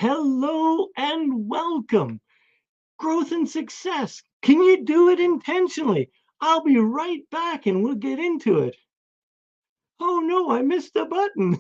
Hello and welcome. Growth and success. Can you do it intentionally? I'll be right back and we'll get into it. Oh no, I missed the button.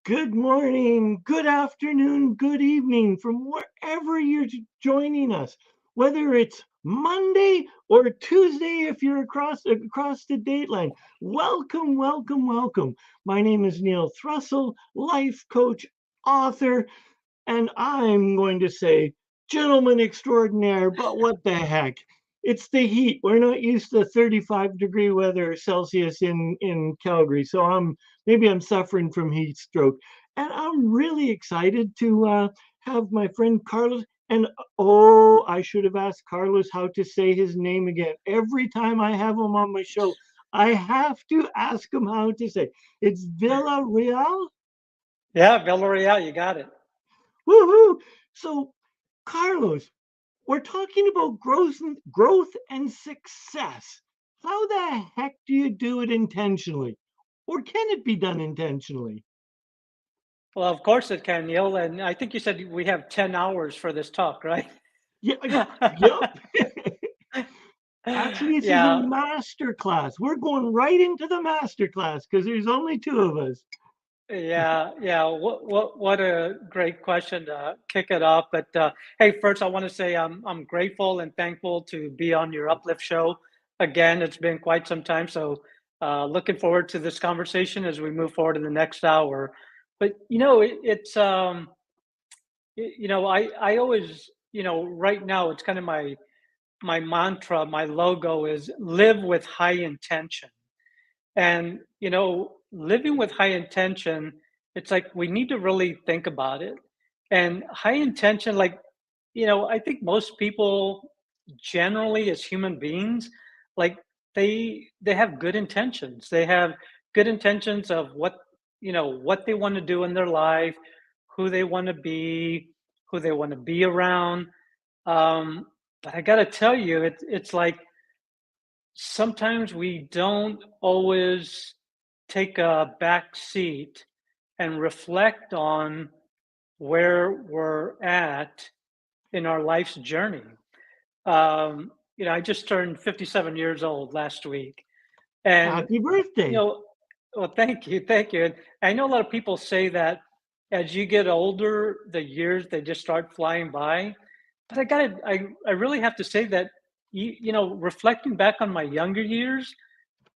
Good morning, good afternoon, good evening from wherever you're joining us, whether it's Monday or Tuesday if you're across the date line. Welcome, welcome, welcome. My name is 𝗚𝗏𝘁𝗲, life coach, author, and I'm going to say gentleman extraordinaire, but what the heck? It's the heat. We're not used to 35-degree weather Celsius in Calgary. So maybe I'm suffering from heat stroke. And I'm really excited to have my friend Carlos. And oh, I should have asked Carlos how to say his name again. Every time I have him on my show, I have to ask him how to say. It's Villarreal? Yeah, Villarreal, you got it. Woohoo! So, Carlos, we're talking about growth and success. How the heck do you do it intentionally? Or can it be done intentionally? Well, of course it can, Neil. And I think you said we have 10 hours for this talk, right? Yeah, yep. Actually, this is a Yeah, master class. We're going right into the master class because there's only two of us. yeah. What a great question to kick it off. But hey, first I want to say I'm grateful and thankful to be on your Uplift show again. It's been quite some time, so looking forward to this conversation as we move forward in the next hour. But I always, right now it's kind of my mantra, my logo is live with high intention. And, living with high intention, it's like we need to really think about it. And high intention, like, I think most people generally as human beings, like they have good intentions. They have good intentions of what they want to do in their life, who they want to be, who they want to be around. But I gotta tell you, it's like sometimes we don't always take a back seat and reflect on where we're at in our life's journey. I just turned 57 years old last week. And, Happy you birthday. know, well, thank you. Thank you. And I know a lot of people say that as you get older, the years, they just start flying by. But I really have to say that, reflecting back on my younger years,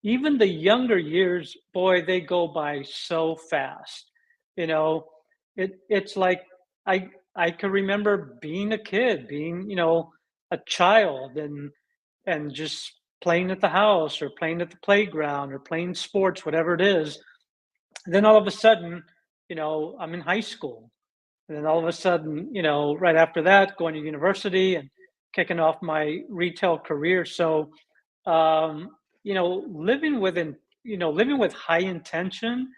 even the younger years, boy, they go by so fast. You know, it's like I can remember being a kid, being, a child and just playing at the house or playing at the playground or playing sports, whatever it is. And then all of a sudden, I'm in high school. And then all of a sudden, right after that, going to university and kicking off my retail career. So, living with high intention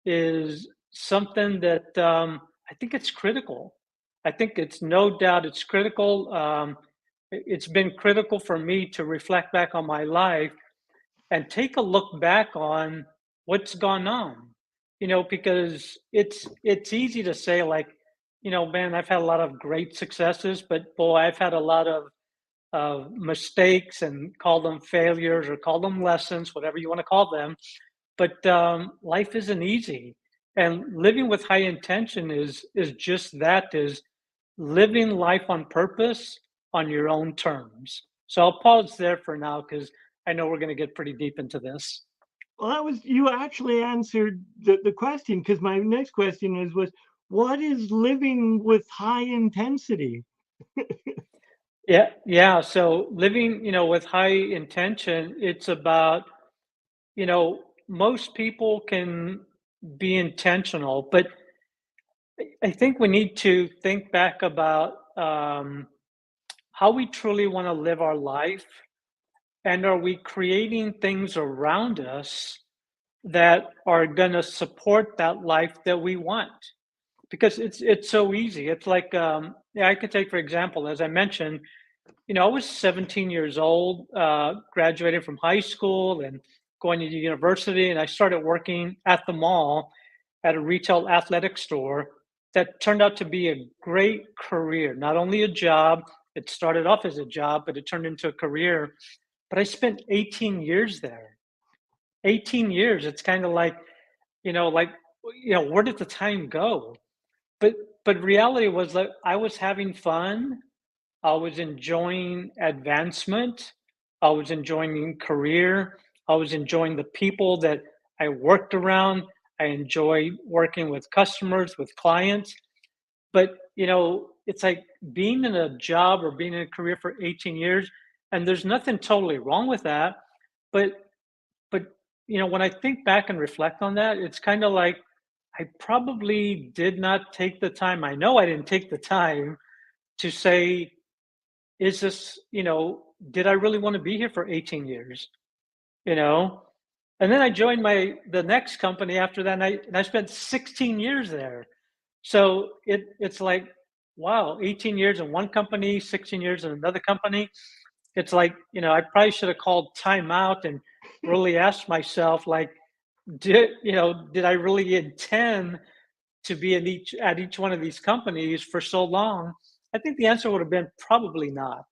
is something that I think it's critical. I think it's no doubt it's critical. It's been critical for me to reflect back on my life and take a look back on what's gone on. Because it's easy to say like, man, I've had a lot of great successes, but boy, I've had a lot of mistakes and call them failures or call them lessons, whatever you want to call them. But life isn't easy, and living with high intention is just that, is living life on purpose on your own terms. So I'll pause there for now because I know we're going to get pretty deep into this. Well, you actually answered the question because my next question was what is living with high intensity? Yeah. So living, with high intention, it's about, most people can be intentional, but I think we need to think back about how we truly want to live our life, and are we creating things around us that are going to support that life that we want? Because it's so easy. It's like, yeah, I could take for example, as I mentioned, I was 17 years old, graduated from high school and going to university, and I started working at the mall at a retail athletic store that turned out to be a great career. Not only a job, it started off as a job, but it turned into a career. But I spent 18 years there. 18 years. It's kind of like, like, where did the time go? But but reality was that I was having fun. I was enjoying advancement. I was enjoying career. I was enjoying the people that I worked around. I enjoy working with customers, with clients. But, it's like being in a job or being in a career for 18 years, and there's nothing totally wrong with that. But, but, when I think back and reflect on that, it's kind of like I probably did not take the time. I know I didn't take the time to say, is this, did I really want to be here for 18 years? You know? And then I joined the next company after that, and I spent 16 years there. So it's like, wow, 18 years in one company, 16 years in another company. It's like, I probably should have called time out and really asked myself, like, did I really intend to be at each one of these companies for so long? I think the answer would have been probably not.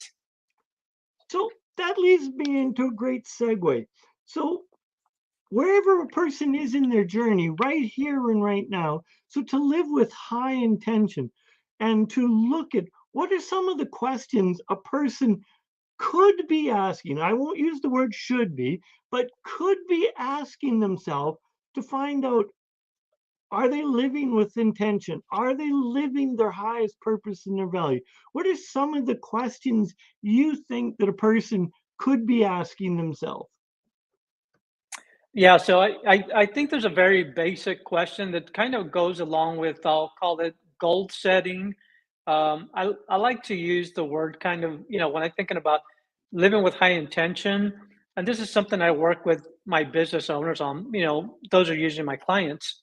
So that leads me into a great segue. So wherever a person is in their journey, right here and right now, so to live with high intention and to look at what are some of the questions a person could be asking. I won't use the word should be, but could be asking themselves to find out, are they living with intention? Are they living their highest purpose and their value? What are some of the questions you think that a person could be asking themselves? Yeah, so I think there's a very basic question that kind of goes along with, I'll call it goal setting. I like to use the word kind of, when I'm thinking about living with high intention, and this is something I work with my business owners on, those are usually my clients.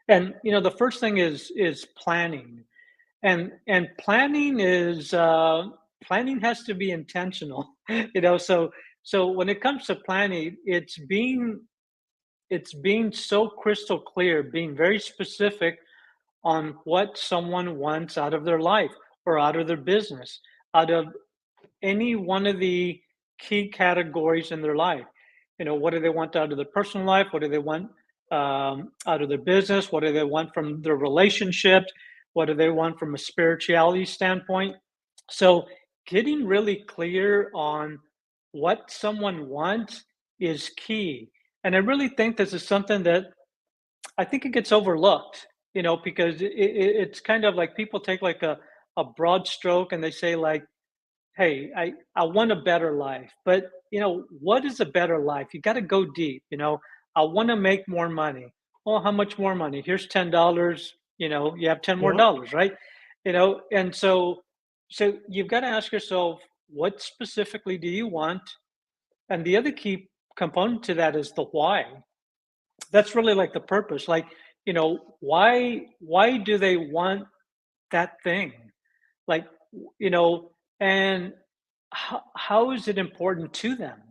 And, the first thing is planning. And planning has to be intentional, so when it comes to planning, it's being so crystal clear, being very specific on what someone wants out of their life or out of their business, out of any one of the key categories in their life. What do they want out of their personal life? What do they want out of their business? What do they want from their relationships? What do they want from a spirituality standpoint? So, getting really clear on what someone wants is key. And I really think this is something that I think it gets overlooked, because it's kind of like people take like a broad stroke and they say, like, hey, I want a better life. But, what is a better life? You got to go deep. I want to make more money. Well, how much more money? Here's $10. You have 10 more Yeah. dollars, right? And so you've got to ask yourself, what specifically do you want? And the other key component to that is the why. That's really like the purpose. Like, why do they want that thing? Like, and how is it important to them?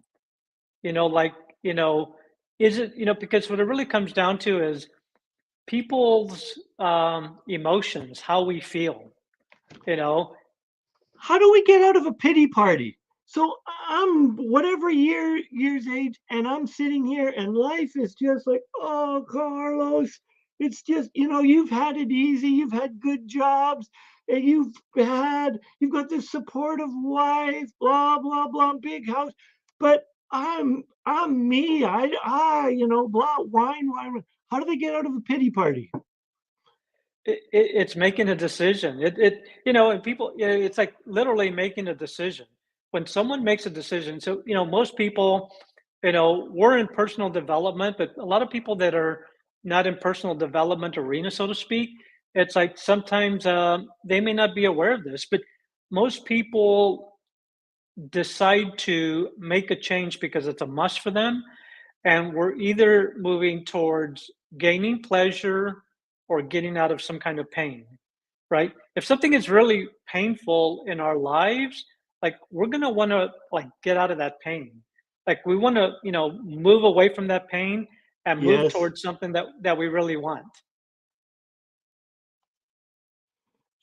Like, you know, is it, because what it really comes down to is people's emotions, how we feel, you know. How do we get out of a pity party? So I'm whatever years age, and I'm sitting here, and life is just like, oh, Carlos, it's just you've had it easy, you've had good jobs, and you've got this supportive wife, blah blah blah, big house, but I'm me, I blah whine. How do they get out of a pity party? It's making a decision. And people, it's like literally making a decision. When someone makes a decision, so, most people, we're in personal development, but a lot of people that are not in personal development arena, so to speak, it's like sometimes they may not be aware of this, but most people decide to make a change because it's a must for them. And we're either moving towards gaining pleasure or getting out of some kind of pain, right? If something is really painful in our lives, like we're gonna want to like get out of that pain. Like we want to, move away from that pain and move Yes, towards something that we really want.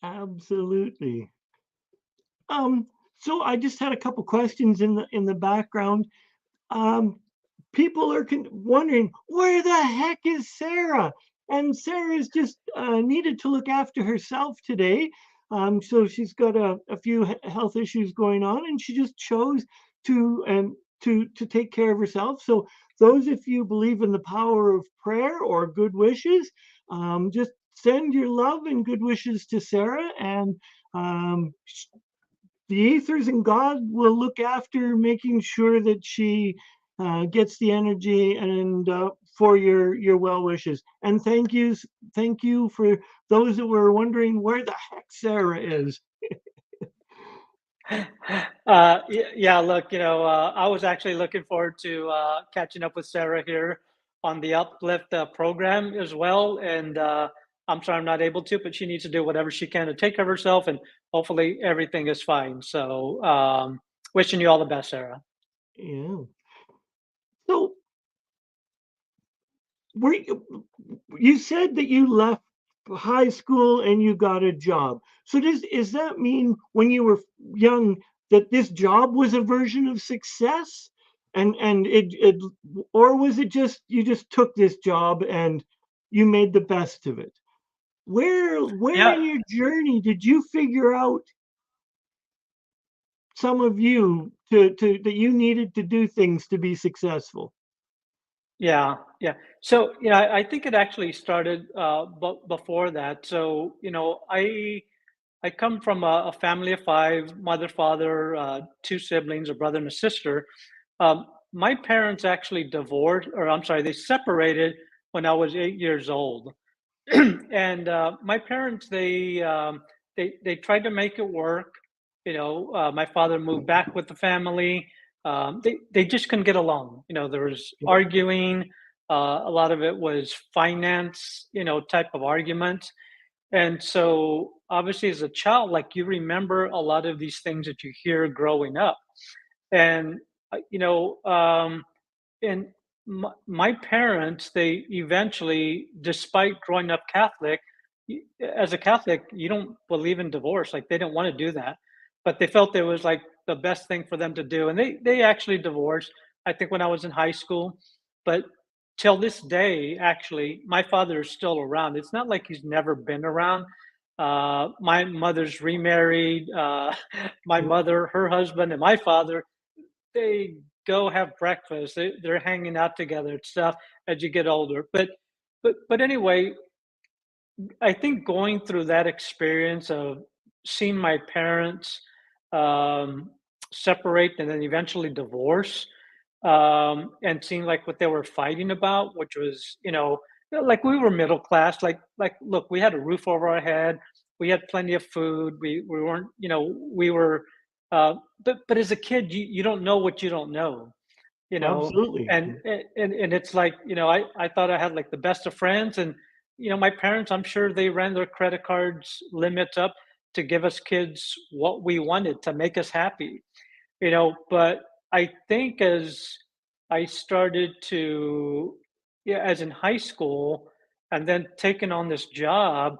absolutely. Um, so I just had a couple questions in the background. Um, People are wondering where the heck is Sarah? And Sarah's just needed to look after herself today. So she's got a few health issues going on, and she just chose to take care of herself. So those of you believe in the power of prayer or good wishes, just send your love and good wishes to Sarah, and um, the ethers and God will look after making sure that she gets the energy and for your well wishes. And thank you for those that were wondering where the heck Sarah is. Yeah, look, I was actually looking forward to catching up with Sarah here on the Uplift program as well. And I'm sorry I'm not able to, but she needs to do whatever she can to take care of herself, and hopefully everything is fine. So, wishing you all the best, Sarah. Yeah. So were you said that you left high school and you got a job. So does that mean when you were young that this job was a version of success? And it or was it just you just took this job and you made the best of it? Where Yeah, in your journey did you figure out some of you to that you needed to do things to be successful? yeah, yeah. So, I think it actually started before that. So, I come from a family of five, mother, father, two siblings, a brother and a sister. My parents actually divorced, or I'm sorry, they separated when I was 8 years old. And my parents, they tried to make it work. My father moved back with the family. They just couldn't get along. There was arguing. A lot of it was finance, type of arguments. And so, obviously, as a child, like you remember a lot of these things that you hear growing up. And, uh, you know, um, and my parents, they eventually, despite growing up Catholic, as a Catholic, you don't believe in divorce. Like they didn't want to do that, but they felt it was like the best thing for them to do. And they actually divorced, I think, when I was in high school. But till this day, actually, my father is still around. It's not like he's never been around. My mother's remarried. My mother, her husband, and my father, they go have breakfast. They're hanging out together and stuff as you get older. But anyway, I think going through that experience of seeing my parents um, separate and then eventually divorce, and seeing like what they were fighting about, which was, like we were middle class. Like look, we had a roof over our head, we had plenty of food. We weren't, we were. But as a kid, you don't know what you don't know, you know Absolutely. and it's like, I thought I had like the best of friends. And my parents, I'm sure they ran their credit cards limits up to give us kids what we wanted to make us happy. But I think as I started to, yeah, as in high school, and then taking on this job,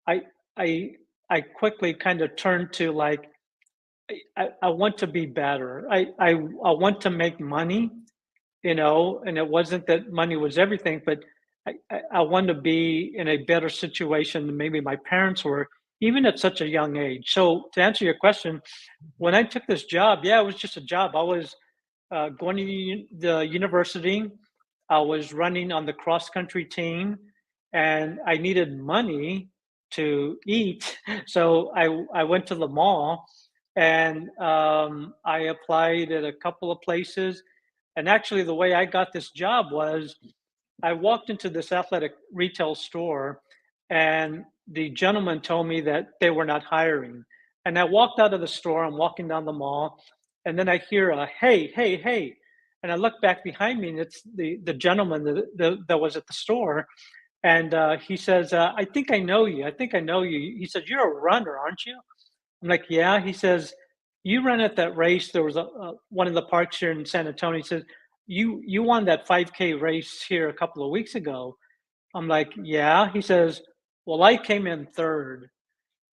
i i I quickly kind of turned to like, I want to be better. I want to make money, and it wasn't that money was everything, but I wanted to be in a better situation than maybe my parents were, even at such a young age. So to answer your question, when I took this job, yeah, it was just a job. I was going to the university. I was running on the cross country team, and I needed money. to eat. So I went to the mall, and I applied at a couple of places. And actually, the way I got this job was I walked into this athletic retail store, and the gentleman told me that they were not hiring. And I walked out of the store. I'm walking down the mall, and then I hear a "Hey, hey, hey!" And I look back behind me, and it's the gentleman that was at the store. And he says, "I think I know you. I think I know you." He said, "You're a runner, aren't you?" I'm like, "Yeah." He says, "You ran at that race. There was a one of the parks here in San Antonio." He says, "You won that 5K race here a couple of weeks ago." I'm like, "Yeah." He says, "Well, I came in third."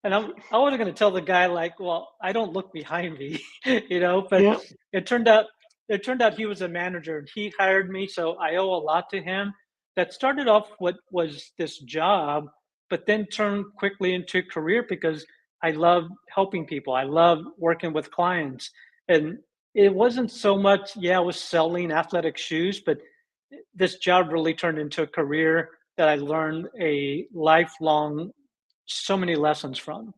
And I wasn't going to tell the guy like, "Well, I don't look behind me," But Yeah. it turned out it turned out he was a manager and he hired me, so I owe a lot to him. That started off what was this job, but then turned quickly into a career because I love helping people. I love working with clients, and it wasn't so much, yeah, I was selling athletic shoes, but this job really turned into a career that I learned a lifelong so many lessons from.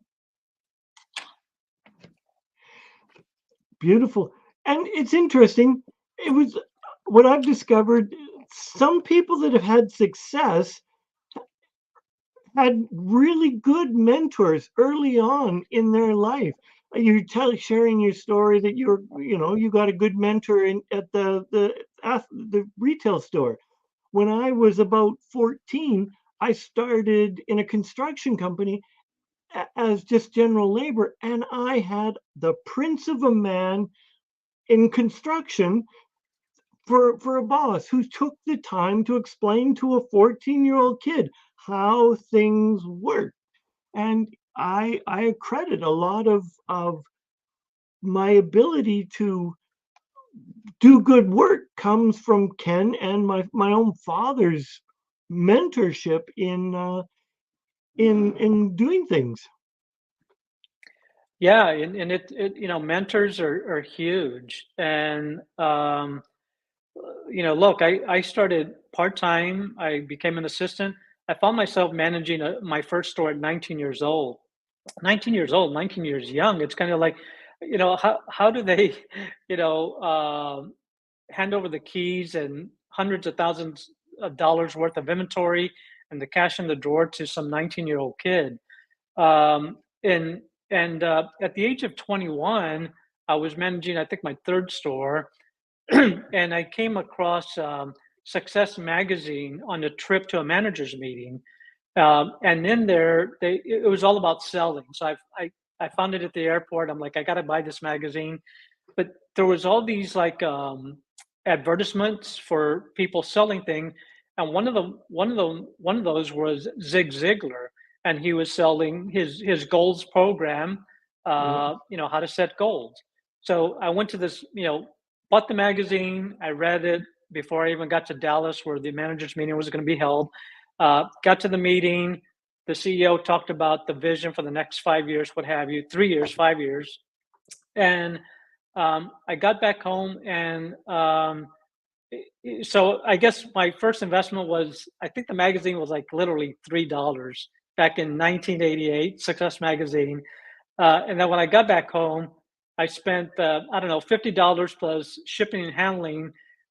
Beautiful. And it's interesting. It was what I've discovered. Some people that have had success had really good mentors early on in their life. Sharing your story that you got a good mentor at the retail store. When I was about 14, I started in a construction company as just general labor, and I had the prince of a man in construction for a boss who took the time to explain to a 14-year-old kid how things work. And I credit a lot of my ability to do good work comes from Ken and my own father's mentorship in doing things. Yeah, and mentors are huge. And look, I started part-time. I became an assistant. I found myself managing my first store at 19 years old. 19 years old, 19 years young. It's kind of like, how do they, you know, uh, hand over the keys and hundreds of thousands of dollars worth of inventory and the cash in the drawer to some 19-year-old kid? Um, and at the age of 21, I was managing, I think, my third store, and I came across Success Magazine on a trip to a managers meeting. And in there, it was all about selling. So I found it at the airport. I'm like, I got to buy this magazine. But there was all these like advertisements for people selling things, and one of those was Zig Ziglar, and he was selling his goals program. Yeah. How to set goals. So I went to this, bought the magazine. I read it before I even got to Dallas, where the managers meeting was going to be held. Got to the meeting. The CEO talked about the vision for the next 5 years, what have you, 3 years, 5 years. And I got back home, and so I guess my first investment was, I think the magazine was like literally $3 back in 1988, Success Magazine. And then when I got back home, I spent, I don't know, $50 plus shipping and handling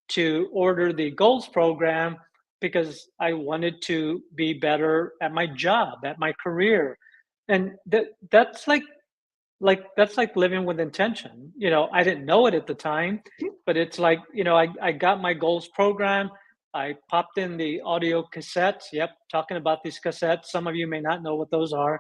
to order the goals program because I wanted to be better at my job, at my career. And that's like living with intention. I didn't know it at the time, but it's like, I got my goals program. I popped in the audio cassettes. Yep, talking about these cassettes. Some of you may not know what those are,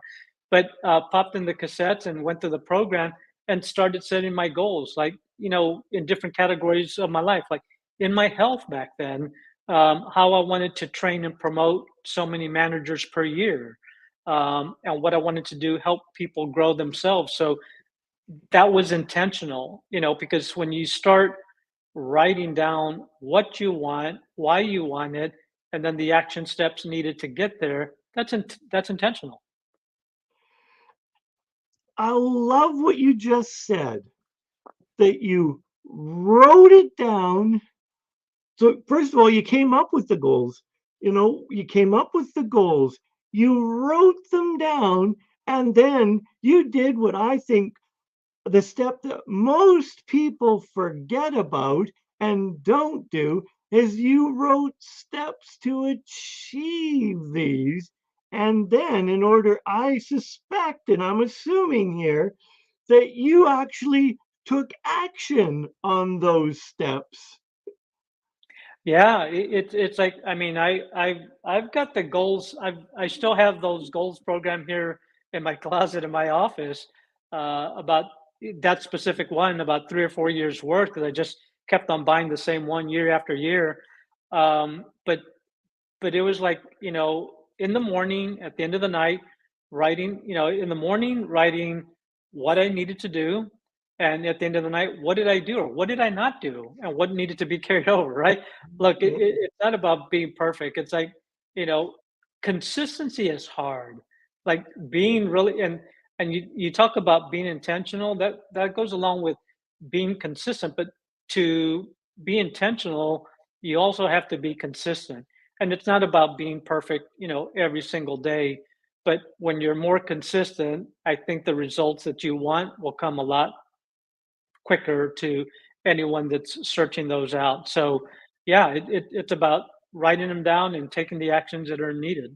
but popped in the cassettes and went through the program and started setting my goals, like, in different categories of my life, like in my health back then, how I wanted to train and promote so many managers per year, and what I wanted to do, help people grow themselves. So that was intentional, because when you start writing down what you want, why you want it, and then the action steps needed to get there, that's intentional. I love what you just said, that you wrote it down. So first of all, you came up with the goals. You came up with the goals. you wrote them down, and then you did what I think the step that most people forget about and don't do is you wrote steps to achieve these. And then, in order, I suspect, and I'm assuming here, that you actually took action on those steps. Yeah, it's like, I mean, I've got the goals. I still have those goals program here in my closet in my office, about that specific one, about 3 or 4 years worth, because I just kept on buying the same one year after year. But it was like, in the morning, at the end of the night, writing, in the morning, writing what I needed to do. And at the end of the night, what did I do or what did I not do? And what needed to be carried over, right? Look, Yeah. it's not about being perfect. It's like, you know, consistency is hard. Like being really, and you talk about being intentional, that goes along with being consistent, but to be intentional, you also have to be consistent. And it's not about being perfect, every single day. But when you're more consistent, I think the results that you want will come a lot quicker to anyone that's searching those out. So, yeah, it's about writing them down and taking the actions that are needed.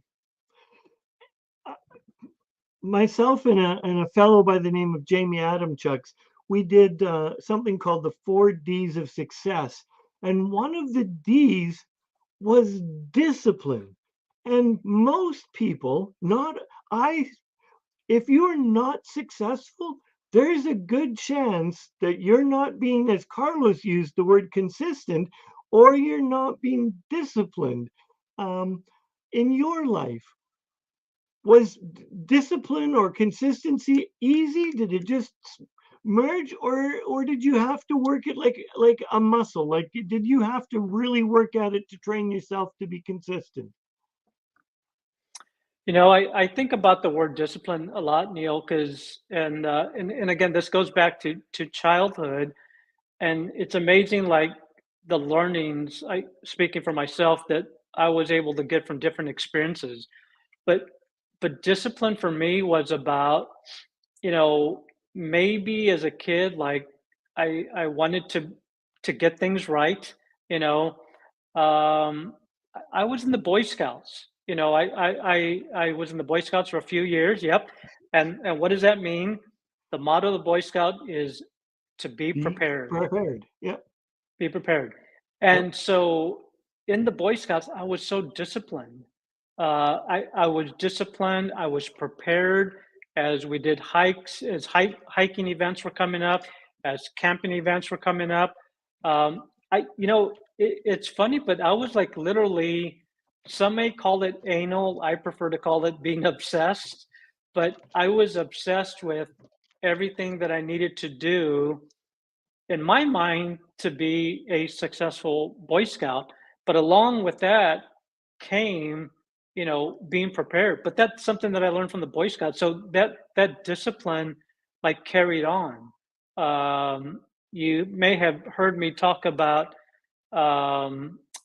Myself and a fellow by the name of Jamie Adamchucks, we did something called the 4 Ds of success. And one of the Ds was discipline. And most people, not I, if you're not successful, there's a good chance that you're not being, as Carlos used the word, consistent, or you're not being disciplined. Um, in your life, was discipline or consistency easy? Did it just merge, or did you have to work it like a muscle? Like did you have to really work at it to train yourself to be consistent? I think about the word discipline a lot, Neil, because and again, this goes back to childhood, and it's amazing, like the learnings. I speaking for myself that I was able to get from different experiences, but discipline for me was about, you know, maybe as a kid, like I wanted to get things right, you know. I was in the Boy Scouts. I was in the Boy Scouts for a few years. Yep. And what does that mean? The motto of the Boy Scout is to be Be prepared. prepared. Yep. Be prepared. Yep. And so in the Boy Scouts, I was so disciplined. I was disciplined. I was prepared as we did hikes, as hiking events were coming up, as camping events were coming up. It's funny, but I was like literally, some may call it anal. I prefer to call it being obsessed, but I was obsessed with everything that I needed to do in my mind to be a successful Boy Scout. But along with that came, being prepared. But that's something that I learned from the Boy Scouts. So that discipline like carried on. You may have heard me talk about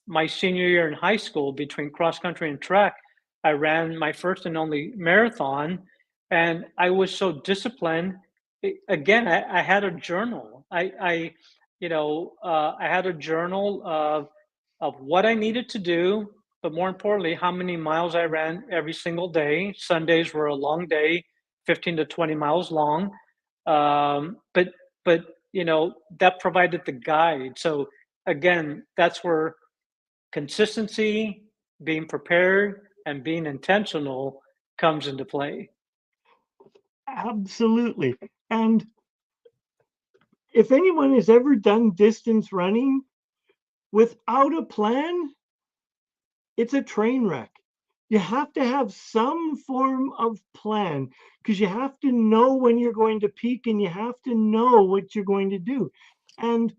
my senior year in high school between cross country and track. I ran my first and only marathon, and I was so disciplined. Again, I had a journal. I had a journal of what I needed to do, but more importantly, how many miles I ran every single day. Sundays were a long day, 15 to 20 miles long. But that provided the guide. So again, that's where consistency, being prepared, and being intentional comes into play. Absolutely. And if anyone has ever done distance running without a plan, it's a train wreck. You have to have some form of plan because you have to know when you're going to peak and you have to know what you're going to do. And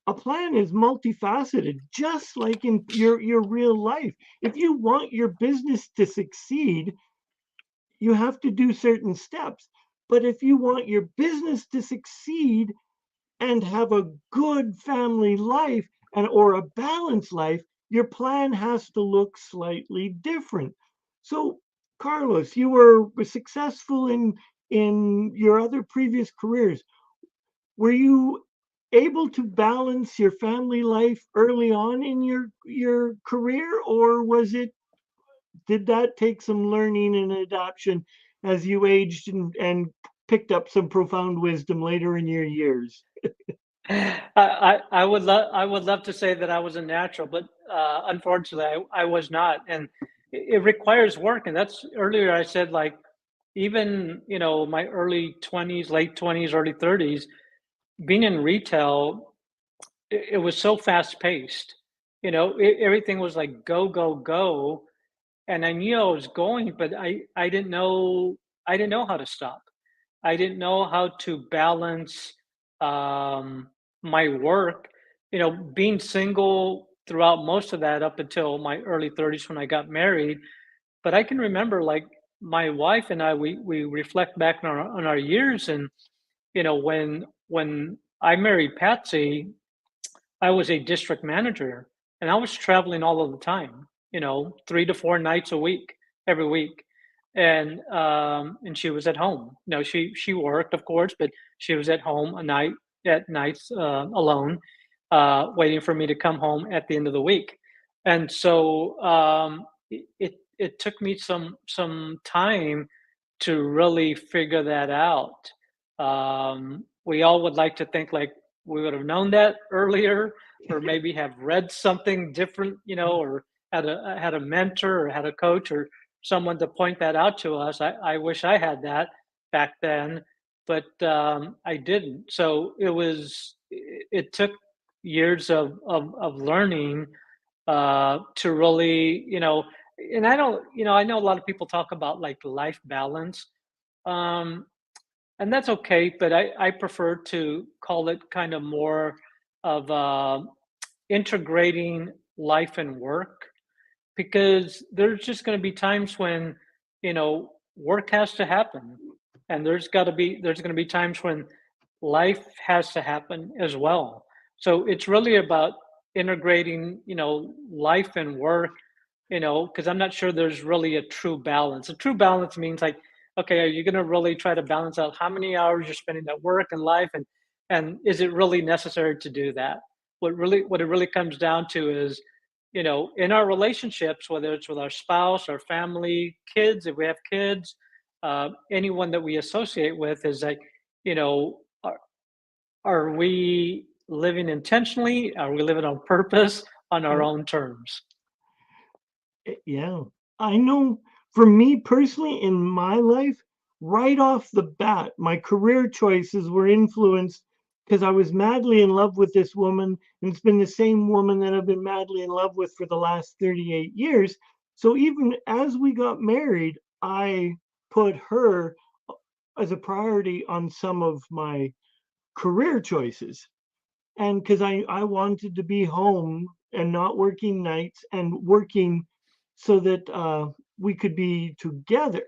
a plan is multifaceted, just like in your real life. If you want your business to succeed, you have to do certain steps. But if you want your business to succeed and have a good family life and or a balanced life, your plan has to look slightly different. So Carlos, you were successful in your other previous careers. Were you able to balance your family life early on in your career, or did that take some learning and adoption as you aged and picked up some profound wisdom later in your years? I would love to say that I was a natural, but unfortunately, I was not, and it requires work. And that's earlier I said, like, even my early 20s, late 20s, early 30s, being in retail, it was so fast paced. Everything was like go go go, and I knew I was going, but I didn't know how to stop. I didn't know how to balance um, my work. Being single throughout most of that up until my early 30s when I got married. But I can remember, like, my wife and I, we reflect back on our years, and when I married Patsy, I was a district manager, and I was traveling all of the time, 3 to 4 nights a week, every week. And she was at home. She worked, of course, but she was at home at nights, alone, waiting for me to come home at the end of the week. And so it took me some time to really figure that out. We all would like to think like we would have known that earlier, or maybe have read something different, or had a mentor or had a coach or someone to point that out to us. I wish I had that back then, but I didn't. So it took years of learning to really, and I don't, I know a lot of people talk about like life balance. Um, and that's okay, but I prefer to call it kind of more of integrating life and work, because there's just going to be times when work has to happen, and there's going to be times when life has to happen as well. So it's really about integrating life and work, because I'm not sure there's really a true balance. A true balance means like, okay, are you going to really try to balance out how many hours you're spending at work and life, and is it really necessary to do that? What it really comes down to is, in our relationships, whether it's with our spouse, our family, kids, if we have kids, anyone that we associate with, is like, you know, are, are we living intentionally? Are we living on purpose on our Yeah. own terms? Yeah. I know for me personally in my life, right off the bat, my career choices were influenced because I was madly in love with this woman, and it's been the same woman that I've been madly in love with for the last 38 years. So even as we got married, I put her as a priority on some of my career choices. And because I wanted to be home and not working nights and working so that we could be together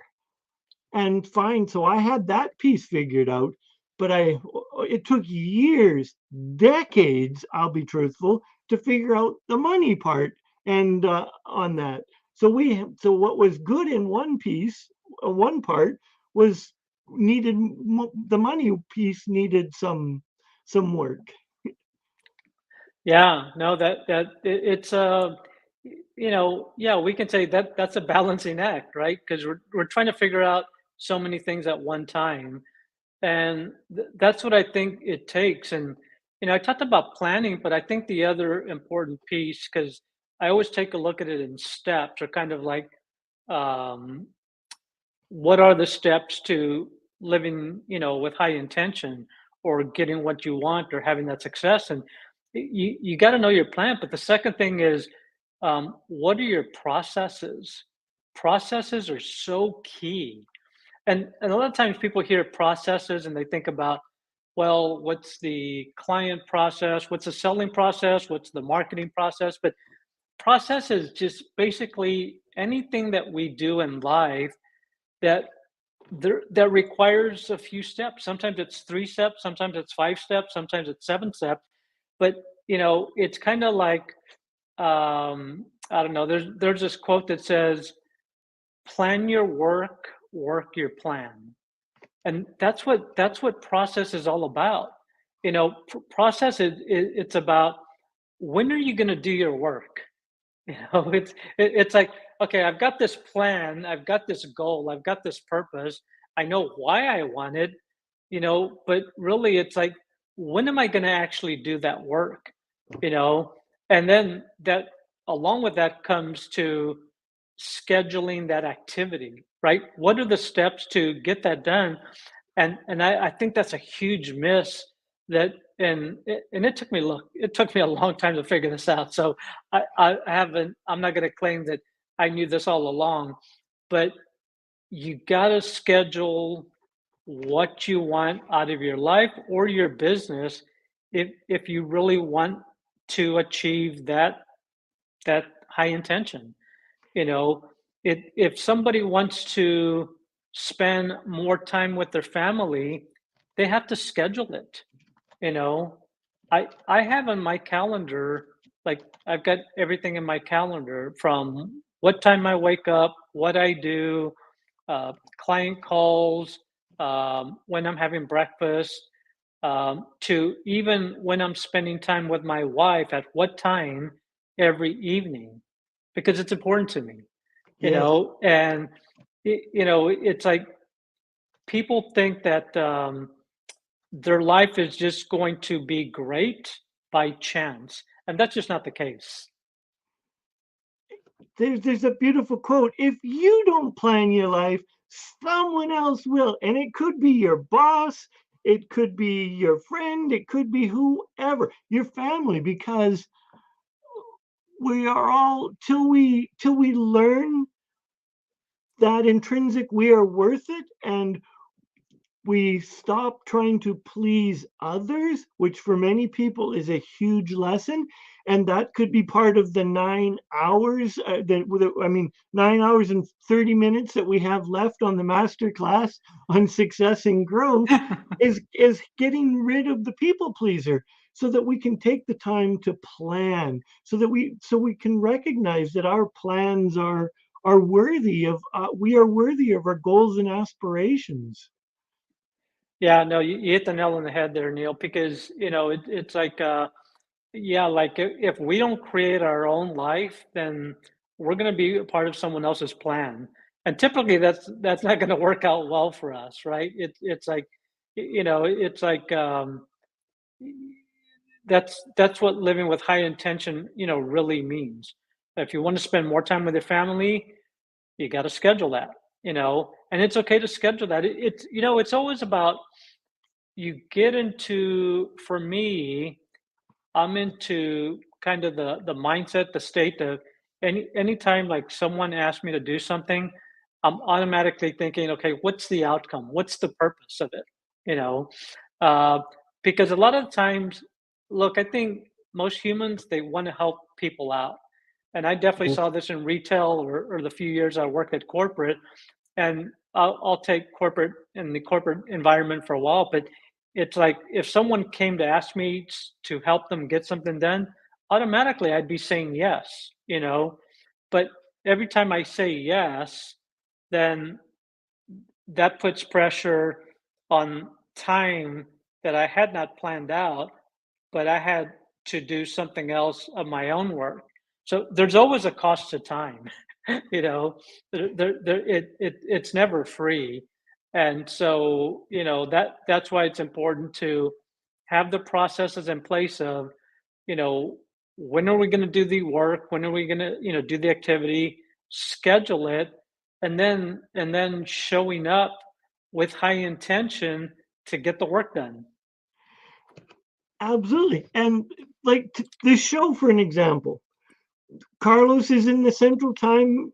and fine. So I had that piece figured out, but it took years, decades, I'll be truthful, to figure out the money part and on that. So what was good in one piece, one part was the money piece needed some work. Yeah, no, it's yeah, we can say that that's a balancing act, right? Because we're trying to figure out so many things at one time, and that's what I think it takes. And I talked about planning, but I think the other important piece, because I always take a look at it in steps, or kind of like, um, what are the steps to living, with high intention, or getting what you want, or having that success? And you got to know your plan. But the second thing is, what are your processes? Processes are so key. And a lot of times people hear processes and they think about, well, what's the client process? What's the selling process? What's the marketing process? But process is just basically anything that we do in life that that requires a few steps. Sometimes it's 3 steps, sometimes it's 5 steps, sometimes it's 7 steps. But it's kind of like, I don't know. There's this quote that says, plan your work, work your plan. And that's what process is all about. Process it's about, when are you going to do your work? It's like, okay, I've got this plan, I've got this goal, I've got this purpose. I know why I want it, but really it's like, when am I going to actually do that work? You know, and then that, along with that, comes to scheduling that activity, right? What are the steps to get that done? And I think that's a huge miss, that and it took me a long time to figure this out. So I'm not going to claim that I knew this all along, but you got to schedule what you want out of your life or your business, if you really want to achieve that high intention. You know, if somebody wants to spend more time with their family, they have to schedule it. You know, I have on my calendar, like, I've got everything in my calendar, from what time I wake up, what I do, client calls, when I'm having breakfast, to even when I'm spending time with my wife, at what time every evening, because it's important to me. Yes. And it's like, people think that their life is just going to be great by chance, and that's just not the case. There's a beautiful quote. If you don't plan your life, someone else will. And it could be your boss, it could be your friend, it could be whoever, your family, because we are all, till we learn that intrinsic we are worth it, and we stop trying to please others, which for many people is a huge lesson. And that could be part of the 9 hours, 9 hours and 30 minutes that we have left on the master class on success and growth, is getting rid of the people pleaser, so that we can take the time to plan, so we can recognize that our plans are worthy of, we are worthy of our goals and aspirations. Yeah, no, you hit the nail on the head there, Neil, because it's like, yeah, like, if we don't create our own life, then we're going to be a part of someone else's plan, and typically that's not going to work out well for us, right? It's like, it's like, that's what living with high intention, really means. If you want to spend more time with your family, you got to schedule that, and it's okay to schedule that. It's always about, you get into, for me, I'm into kind of the mindset, the state of, anytime like someone asks me to do something, I'm automatically thinking, okay, what's the outcome? What's the purpose of it? You know, uh, because a lot of times, look, I think most humans, they want to help people out, and I definitely saw this in retail, or the few years I worked at corporate, and I'll take corporate, in the corporate environment for a while, but it's like, if someone came to ask me to help them get something done, automatically I'd be saying yes, but every time I say yes, then that puts pressure on time that I had not planned out, but I had to do something else of my own work. So there's always a cost to time, you know. It's never free, and so that's why it's important to have the processes in place of, you know, when are we going to do the work? When are we going to do the activity? Schedule it, and then showing up with high intention to get the work done. Absolutely. And like this show, for an example, Carlos is in the central time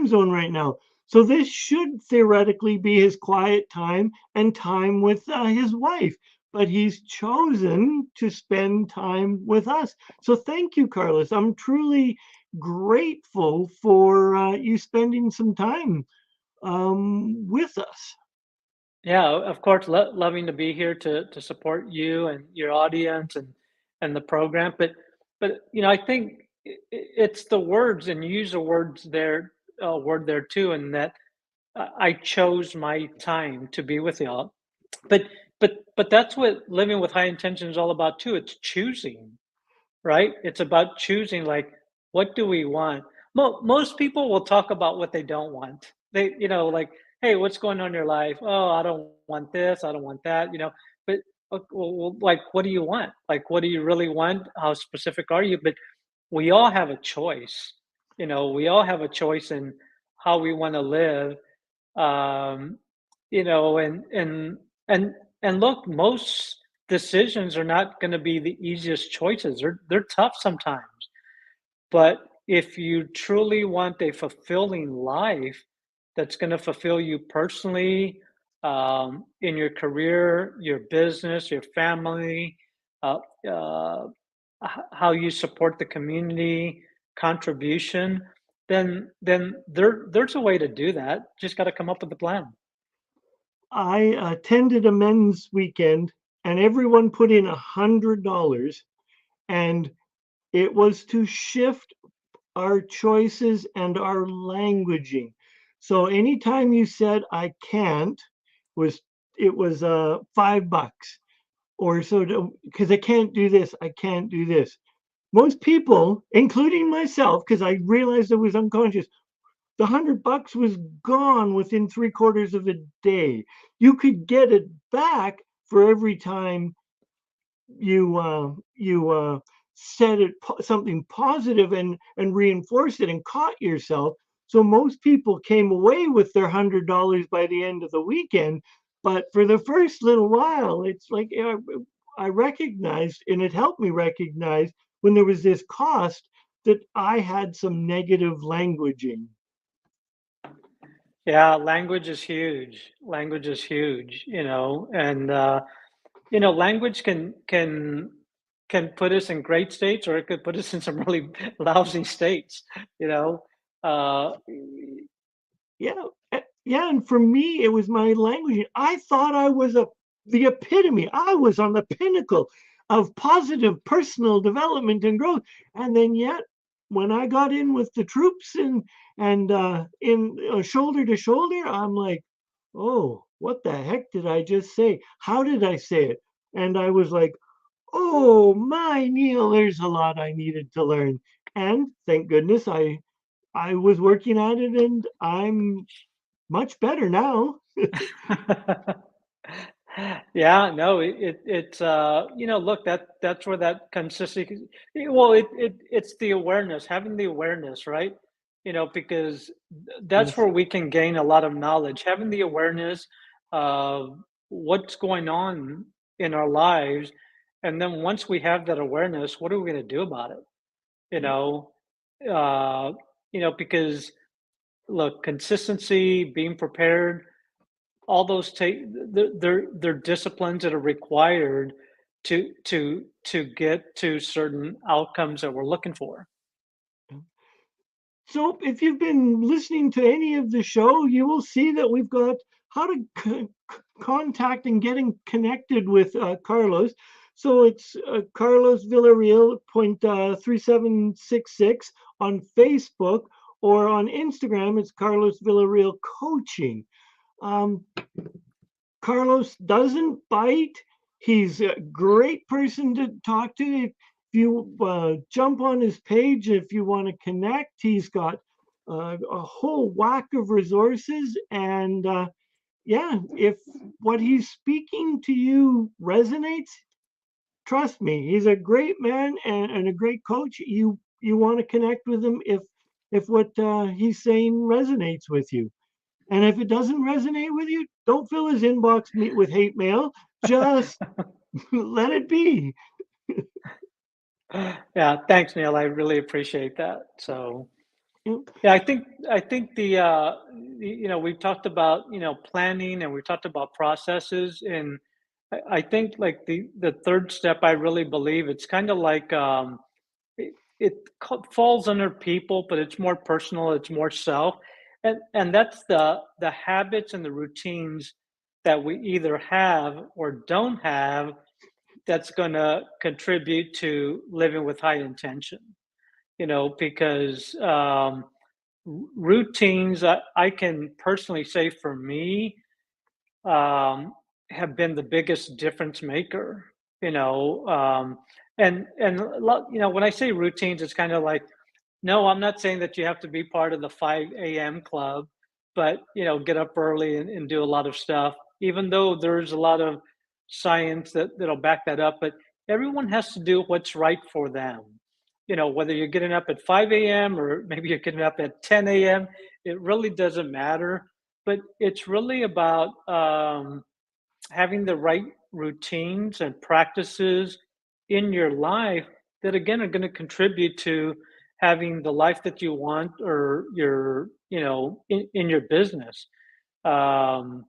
zone right now. So this should theoretically be his quiet time and time with his wife, but he's chosen to spend time with us. So thank you, Carlos. I'm truly grateful for you spending some time with us. Yeah, of course, loving to be here to support you and your audience, and the program. But I think it's the words, and you use the words there, word there too, and that I chose my time to be with y'all. But but that's what living with high intention is all about too. It's choosing, right? It's about choosing, like, what do we want? Most people will talk about what they don't want. They, like, hey, what's going on in your life? Oh, I don't want this. I don't want that. But like, what do you want? Like, what do you really want? How specific are you? But we all have a choice. We all have a choice in how we want to live. Um, and and look, most decisions are not going to be the easiest choices. They're tough sometimes. But if you truly want a fulfilling life that's going to fulfill you personally, in your career, your business, your family, uh, uh, how you support the community, contribution, then there's a way to do that. Just got to come up with a plan. I attended a men's weekend, and everyone put in $100, and it was to shift our choices and our languaging. So anytime you said I can't, was it was $5, or so, because I can't do this, I can't do this. Most people, including myself, because I realized I was unconscious, the $100 was gone within 3/4 of a day. You could get it back for every time you said something positive and reinforced it and caught yourself. So most people came away with their $100 by the end of the weekend. But for the first little while, it's like I recognized, and it helped me recognize when there was this cost that I had some negative languaging. Yeah, language is huge. Language is huge, and language can put us in great states, or it could put us in some really lousy states, you know. Uh, Yeah, yeah, and for me, it was my language. I thought I was the epitome. I was on the pinnacle of positive personal development and growth. And then yet, when I got in with the troops and in shoulder to shoulder, I'm like, oh, what the heck did I just say? How did I say it? And I was like, oh my Neil, there's a lot I needed to learn. And thank goodness I was working at it, and I'm much better now. yeah, no, it's look, that's where that consistency. Well, it's the awareness, having the awareness, right? Because that's Yes. where we can gain a lot of knowledge, having the awareness of what's going on in our lives, and then once we have that awareness, what are we going to do about it? You Yeah. know, uh, because look, consistency, being prepared, all those take they're disciplines that are required to get to certain outcomes that we're looking for. So if you've been listening to any of the show, you will see that we've got how to contact and getting connected with Carlos. So it's Carlos Villarreal point 3766 on Facebook, or on Instagram, it's Carlos Villarreal Coaching. Um, Carlos doesn't bite. He's a great person to talk to. If you jump on his page, if you want to connect, he's got a whole whack of resources. And yeah, if what he's speaking to you resonates, trust me, he's a great man and a great coach. You want to connect with him if what he's saying resonates with you. And if it doesn't resonate with you, don't fill his inbox with hate mail. Just let it be. Yeah, thanks, Neil. I really appreciate that. So You yeah, I think we've talked about planning, and we talked about processes, and I think, like, the third step, I really believe it's kind of like, it falls under people, but it's more personal, it's more self, and that's the habits and the routines that we either have or don't have, that's going to contribute to living with high intention. Because routines, I can personally say for me, have been the biggest difference maker. You know, and when I say routines, it's kind of like, no, I'm not saying that you have to be part of the 5 a.m. club, but get up early and do a lot of stuff. Even though there's a lot of science that'll back that up, but everyone has to do what's right for them. Whether you're getting up at 5 a.m. or maybe you're getting up at 10 a.m., it really doesn't matter. But it's really about having the right routines and practices in your life that again are going to contribute to having the life that you want, or in your business. One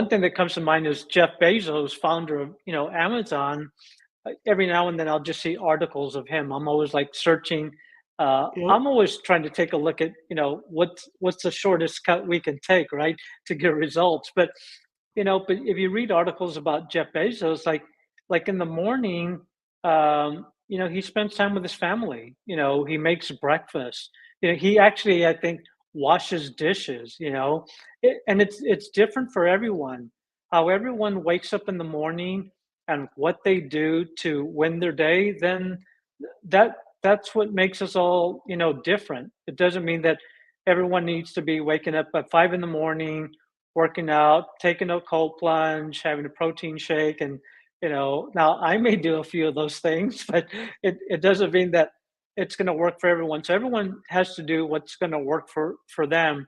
thing that comes to mind is Jeff Bezos, founder of Amazon. Every now and then I'll just see articles of him. I'm always like searching. Yep. I'm always trying to take a look at what's the shortest cut we can take, right, to get results. But if you read articles about Jeff Bezos, like in the morning, he spends time with his family. He makes breakfast. He actually, I think, washes dishes. And it's different for everyone. How everyone wakes up in the morning and what they do to win their day, then that's what makes us all different. It doesn't mean that everyone needs to be waking up at 5 in the morning, working out, taking a cold plunge, having a protein shake. And now I may do a few of those things, but it doesn't mean that it's going to work for everyone. So everyone has to do what's going to work for them.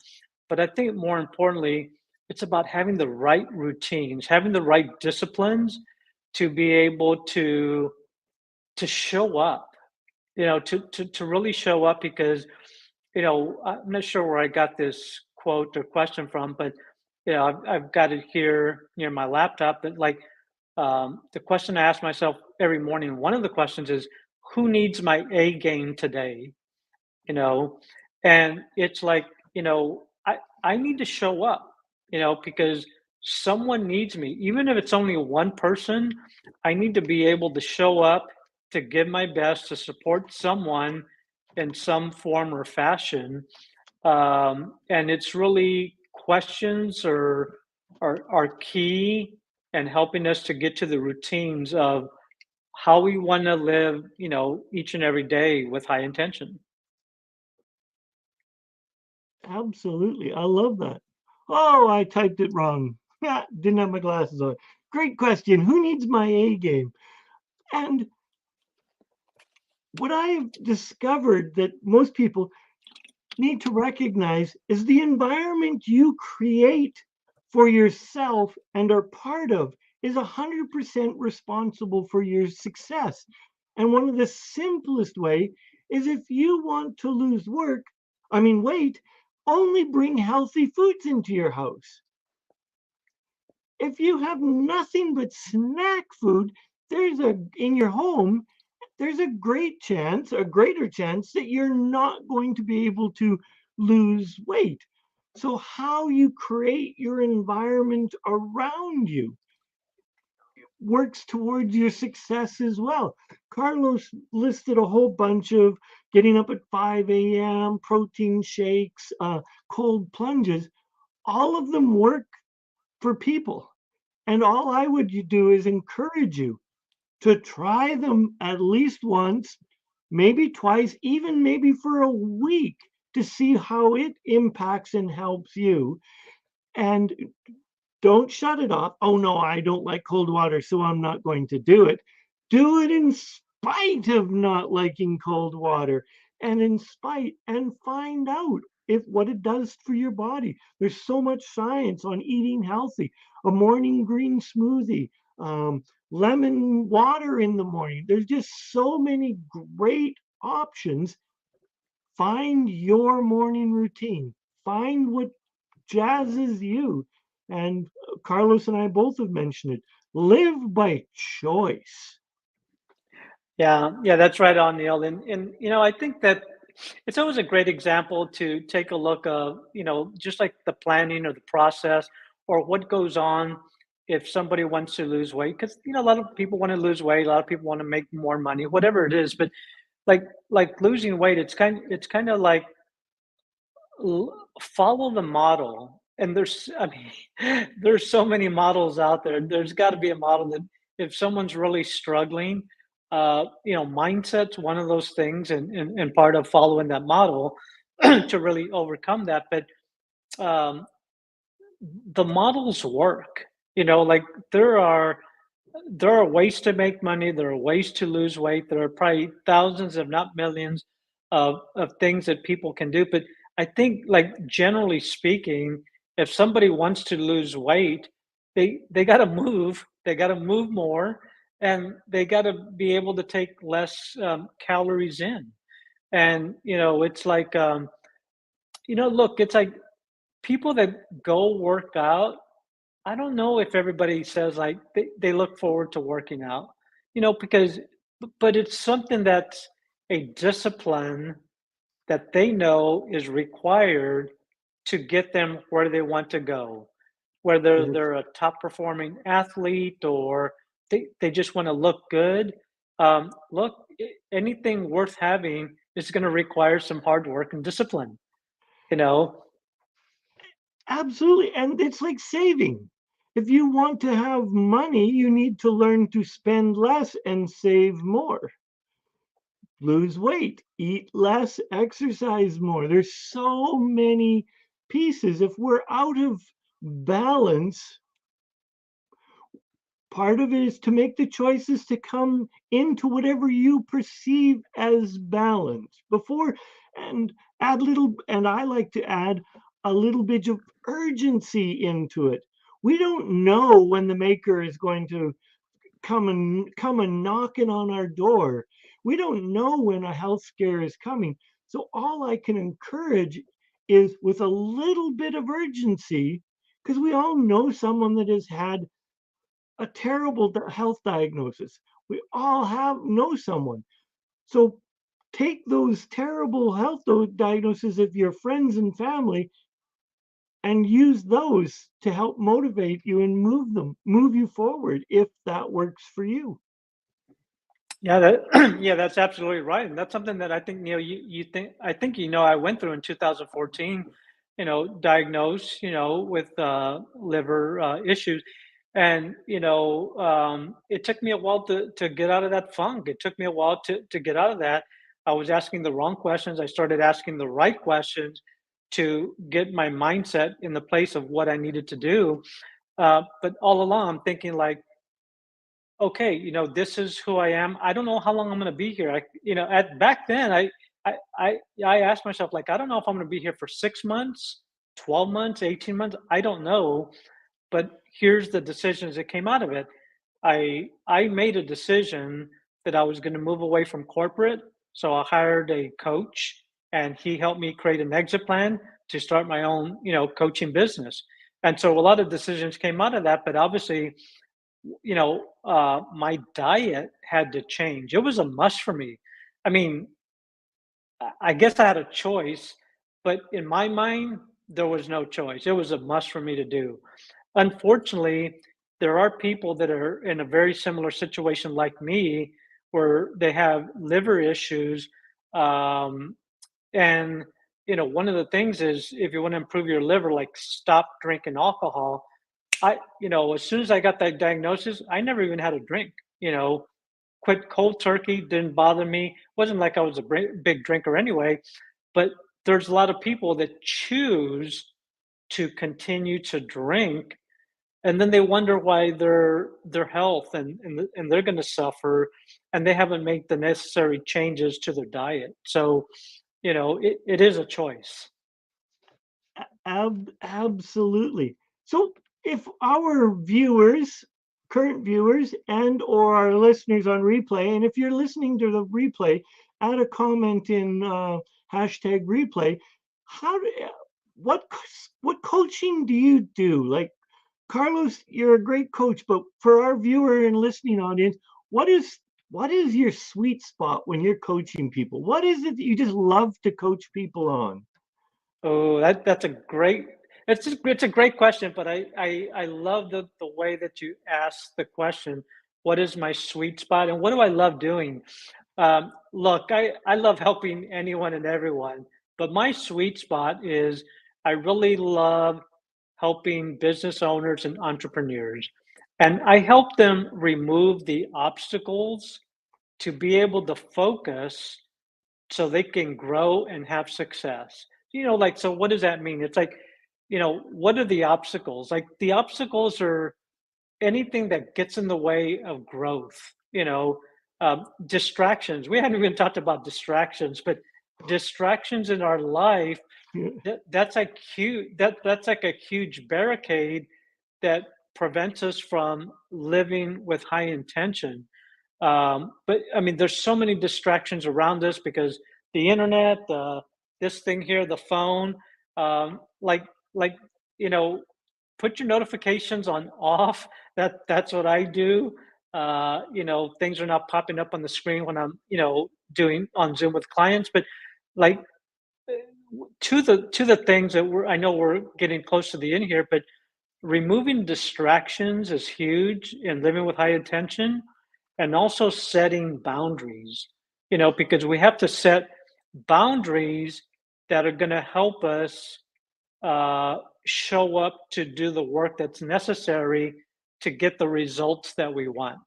But I think more importantly, it's about having the right routines, having the right disciplines to be able to show up, to really show up. Because I'm not sure where I got this quote or question from, but I've got it here near my laptop. That the question I ask myself every morning, one of the questions is, who needs my A game today? And it's like, I need to show up, because someone needs me. Even if it's only one person, I need to be able to show up, to give my best, to support someone in some form or fashion. And it's really questions are key and helping us to get to the routines of how we want to live, each and every day with high intention. Absolutely. I love that. Oh, I typed it wrong. Yeah, didn't have my glasses on. Great question. Who needs my A game? And what I've discovered that most people need to recognize is the environment you create for yourself and are part of is 100% responsible for your success. And one of the simplest way is, if you want to lose weight, only bring healthy foods into your house. If you have nothing but snack food, in your home, there's a greater chance that you're not going to be able to lose weight. So how you create your environment around you works towards your success as well. Carlos listed a whole bunch of getting up at 5 a.m., protein shakes, cold plunges. All of them work for people. And all I would do is encourage you to try them at least once, maybe twice, even maybe for a week, to see how it impacts and helps you. And don't shut it off. Oh no, I don't like cold water, so I'm not going to do it. Do it in spite of not liking cold water, and find out what it does for your body. There's so much science on eating healthy. A morning green smoothie, lemon water in the morning. There's just so many great options. Find your morning routine. Find what jazzes you. And Carlos and I both have mentioned it. Live by choice. Yeah, that's right on, Neil. And I think that it's always a great example to take a look of, just like the planning or the process or what goes on if somebody wants to lose weight. Because a lot of people want to lose weight, a lot of people want to make more money, whatever it is. But like losing weight, it's kind of like follow the model. And I mean, there's so many models out there. There's got to be a model that if someone's really struggling, mindset's one of those things, and part of following that model to really overcome that. But um, the models work. Like there are there are ways to make money. There are ways to lose weight. There are probably thousands, if not millions, of things that people can do. But I think, like generally speaking, if somebody wants to lose weight, they got to move. They got to move more, and they got to be able to take less calories in. And it's like look, it's like people that go work out. I don't know if everybody says like they look forward to working out, because, but it's something that's a discipline that they know is required to get them where they want to go, whether Yes. they're a top performing athlete or they just want to look good. Look, anything worth having is going to require some hard work and discipline, you know? Absolutely. And it's like saving. If you want to have money, you need to learn to spend less and save more. Lose weight, eat less, exercise more. There's so many pieces. If we're out of balance, part of it is to make the choices to come into whatever you perceive as balance before, and add little, and I like to add a little bit of urgency into it. We don't know when the maker is going to come and knocking on our door. We don't know when a health scare is coming. So all I can encourage is with a little bit of urgency, because we all know someone that has had a terrible health diagnosis. We all know someone. So take those terrible health diagnoses of your friends and family and use those to help motivate you and move you forward if that works for you. Yeah, that yeah, that's absolutely right, and that's something that I think you think I think I went through in 2014, diagnosed with liver issues, and it took me a while to get out of that funk. It took me a while to get out of that. I was asking the wrong questions. I started asking the right questions to get my mindset in the place of what I needed to do. But all along, I'm thinking like, okay, this is who I am. I don't know how long I'm going to be here. At back then, I asked myself like, I don't know if I'm going to be here for 6 months, 12 months, 18 months. I don't know. But here's the decisions that came out of it. I made a decision that I was going to move away from corporate. So I hired a coach, and he helped me create an exit plan to start my own, coaching business. And so a lot of decisions came out of that. But obviously, my diet had to change. It was a must for me. I mean, I guess I had a choice, but in my mind, there was no choice. It was a must for me to do. Unfortunately, there are people that are in a very similar situation like me, where they have liver issues. Um, and, one of the things is if you want to improve your liver, like stop drinking alcohol. As soon as I got that diagnosis, I never even had a drink. Quit cold turkey, didn't bother me. Wasn't like I was a big drinker anyway, but there's a lot of people that choose to continue to drink, and then they wonder why their health and they're going to suffer, and they haven't made the necessary changes to their diet. So, it is a choice. Absolutely. So if our viewers, current viewers, and or our listeners on replay, and if you're listening to the replay, add a comment in hashtag replay. How do what what coaching do you do? Like Carlos, you're a great coach, but for our viewer and listening audience, what is what is your sweet spot when you're coaching people? What is it that you just love to coach people on? Oh, that's a great. It's a great question, but I love the way that you ask the question. What is my sweet spot, and what do I love doing? Look, I love helping anyone and everyone, But my sweet spot is I really love helping business owners and entrepreneurs. And I help them remove the obstacles to be able to focus so they can grow and have success. Like, so what does that mean? It's like, what are the obstacles? Like, the obstacles are anything that gets in the way of growth, distractions. We haven't even talked about distractions, but distractions in our life, Yeah. that's like a huge barricade that prevents us from living with high intention. But I mean, there's so many distractions around us because the internet, this thing here, the phone, like, like, you know, put your notifications on off. That's what I do. Things are not popping up on the screen when I'm, doing on Zoom with clients, but like, to the things that I know we're getting close to the end here, but removing distractions is huge in living with high attention, and also setting boundaries, because we have to set boundaries that are going to help us show up to do the work that's necessary to get the results that we want.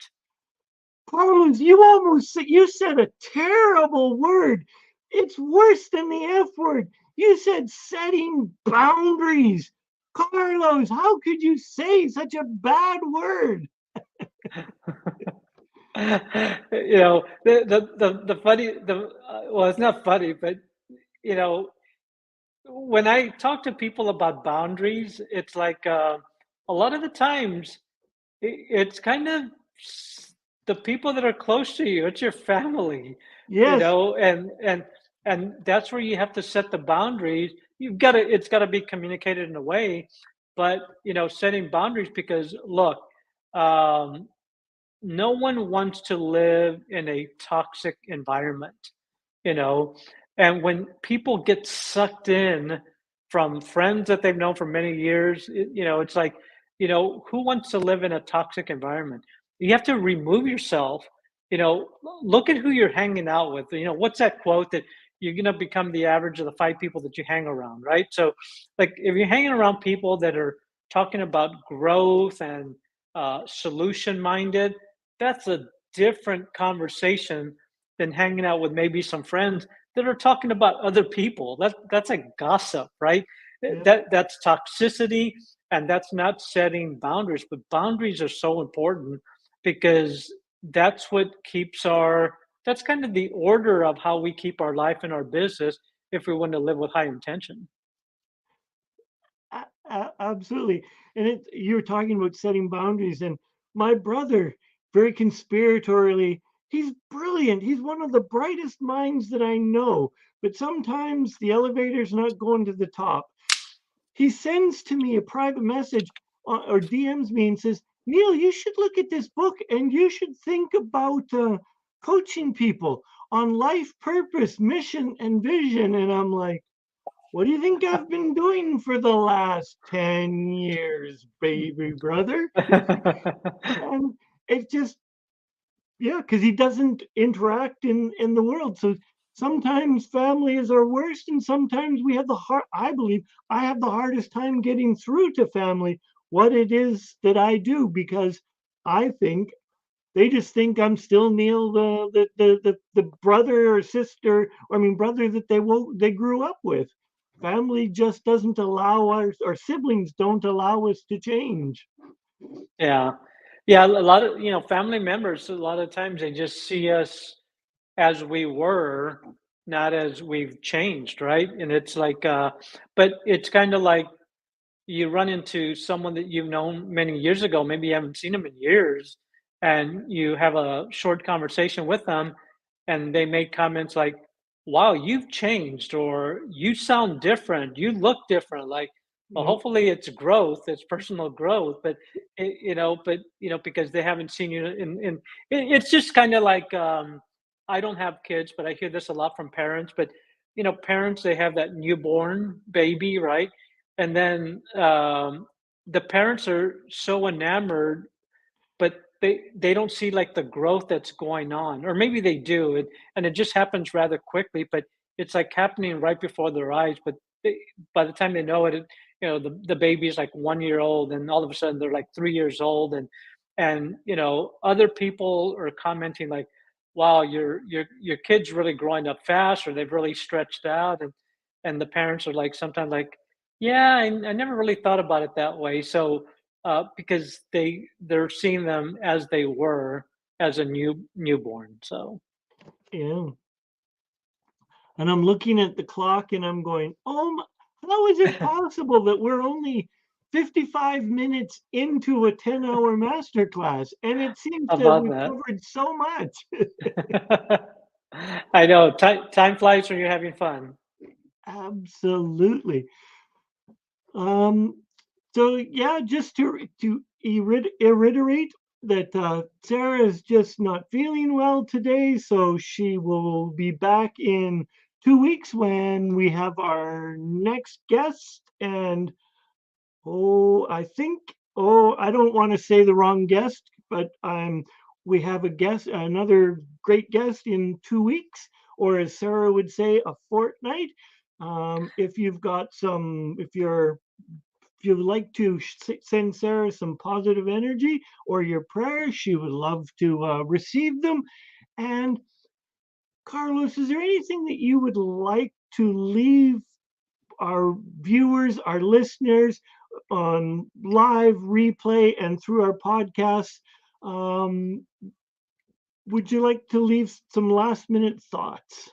Carlos, you said a terrible word. It's worse than the F word. You said setting boundaries. Carlos, how could you say such a bad word? The funny, well, it's not funny, but you know when I talk to people about boundaries, it's like, a lot of the times it's kind of the people that are close to you. It's your family, Yes, and that's where you have to set the boundaries. It's got to be communicated in a way, but setting boundaries, because look, um, no one wants to live in a toxic environment, you know and when people get sucked in from friends that they've known for many years, it's like, who wants to live in a toxic environment? You have to remove yourself. Look at who you're hanging out with. What's that quote that you're going to become the average of the 5 people that you hang around, right? So, like, if you're hanging around people that are talking about growth and solution minded, that's a different conversation than hanging out with maybe some friends that are talking about other people. That's like gossip, right? yeah. That's toxicity, and that's not setting boundaries. But boundaries are so important because that's what keeps our that's kind of the order of how we keep our life and our business if we want to live with high intention. Absolutely. And you were talking about setting boundaries, and my brother, very conspiratorially, he's brilliant. He's one of the brightest minds that I know, but sometimes the elevator's not going to the top. He sends to me a private message or DMs me and says, Neil, you should look at this book and you should think about coaching people on life purpose, mission, and vision. And I'm like, what do you think I've been doing for the last 10 years, baby brother? And it just, yeah, because he doesn't interact in the world. So sometimes family is our worst, and sometimes we have the hard, I believe I have the hardest time getting through to family what it is that I do, because I think they just think I'm still Neil, the brother or sister, or I mean brother that they grew up with. Family just doesn't allow us, or siblings don't allow us to change. Yeah. Yeah, a lot of, family members, a lot of times they just see us as we were, not as we've changed, right? And it's like, but it's kind of like you run into someone that you've known many years ago, maybe you haven't seen them in years, and you have a short conversation with them, and they make comments like, wow, you've changed, or you sound different, you look different. Like, well, Yep. hopefully it's growth, it's personal growth, but because they haven't seen you it's just kind of like, I don't have kids, but I hear this a lot from parents. But parents, they have that newborn baby, right? And then the parents are so enamored, but they don't see like the growth that's going on, or maybe they do, and it just happens rather quickly. But it's like happening right before their eyes. But by the time they know it, the baby is like 1 year old, and all of a sudden they're like 3 years old, and other people are commenting like, "Wow, your kid's really growing up fast, or they've really stretched out," and the parents are like sometimes like, "Yeah, I never really thought about it that way." So because they're seeing them as they were as a newborn. So Yeah. And I'm looking at the clock and I'm going, how is it possible that we're only 55 minutes into a 10-hour masterclass? And it seems how that about we've that? covered so much. I know time flies when you're having fun. Absolutely. Um, so yeah, just to reiterate that Sarah is just not feeling well today, so she will be back in 2 weeks when we have our next guest. And I don't want to say the wrong guest, but we have another great guest in 2 weeks, or as Sarah would say, a fortnight. If you'd like to send Sarah some positive energy or your prayers, she would love to receive them. And Carlos, is there anything that you would like to leave our viewers, our listeners on live replay and through our podcast? Um, would you like to leave some last minute thoughts?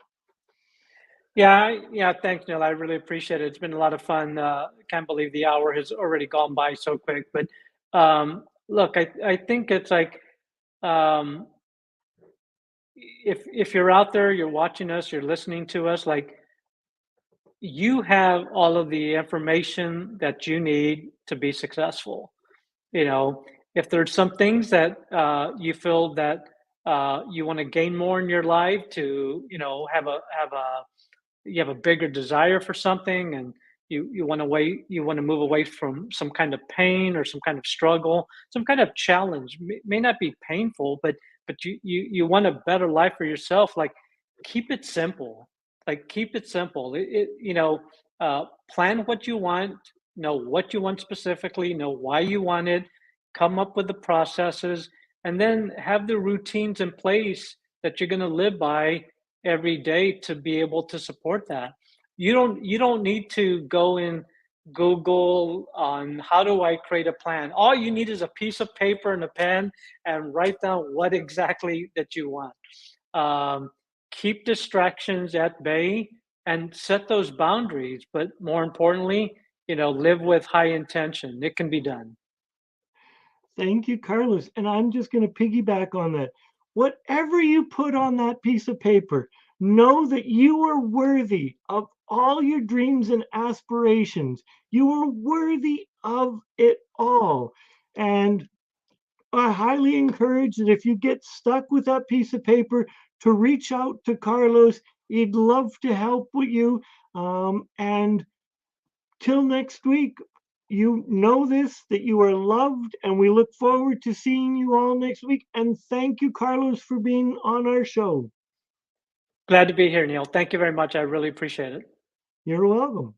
Yeah, thanks, Neil. I really appreciate it. It's been a lot of fun. Can't believe the hour has already gone by so quick. But look, I think it's like, um, if you're out there, you're watching us, you're listening to us, like, you have all of the information that you need to be successful. You know, if there's some things that you feel that you want to gain more in your life, to you have a bigger desire for something, and you want to move away from some kind of pain or some kind of struggle, some kind of challenge. May not be painful, but you want a better life for yourself. Like, keep it simple. Like, keep it simple. Plan what you want, know what you want specifically, know why you want it, come up with the processes, and then have the routines in place that you're going to live by every day to be able to support that. You don't need to go in Google on how do I create a plan. All you need is a piece of paper and a pen, and write down what exactly that you want. Um, Keep distractions at bay and set those boundaries. But more importantly, live with high intention. It can be done. Thank you, Carlos. And I'm just going to piggyback on that. Whatever you put on that piece of paper, know that you are worthy of all your dreams and aspirations. You are worthy of it all. And I highly encourage that if you get stuck with that piece of paper, to reach out to Carlos. He'd love to help with you. And till next week, you know this, that you are loved, and we look forward to seeing you all next week. And thank you, Carlos, for being on our show. Glad to be here, Neil. Thank you very much. I really appreciate it. You're welcome.